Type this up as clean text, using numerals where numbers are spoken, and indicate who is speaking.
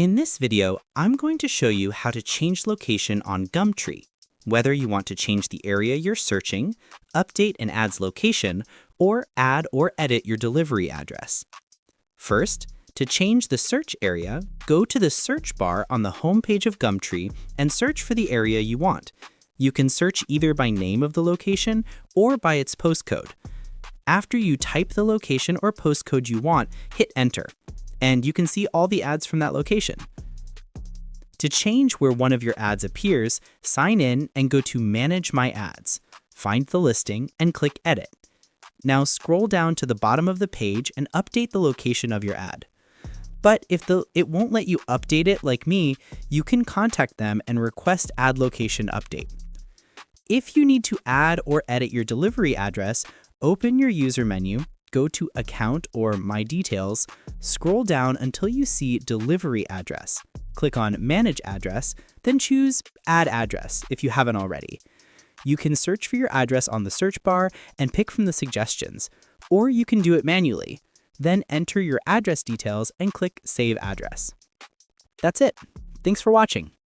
Speaker 1: In this video, I'm going to show you how to change location on Gumtree, whether you want to change the area you're searching, update an ad's location, or add or edit your delivery address. First, to change the search area, go to the search bar on the home page of Gumtree and search for the area you want. You can search either by name of the location or by its postcode. After you type the location or postcode you want, hit enter, and you can see all the ads from that location. To change where one of your ads appears, sign in and go to Manage My Ads. Find the listing and click Edit. Now scroll down to the bottom of the page and update the location of your ad. But if it won't let you update it like me, you can contact them and request ad location update. If you need to add or edit your delivery address, open your user menu, go to Account or My Details, scroll down until you see Delivery Address. Click on Manage Address, then choose Add Address if you haven't already. You can search for your address on the search bar and pick from the suggestions, or you can do it manually. Then enter your address details and click Save Address. That's it. Thanks for watching.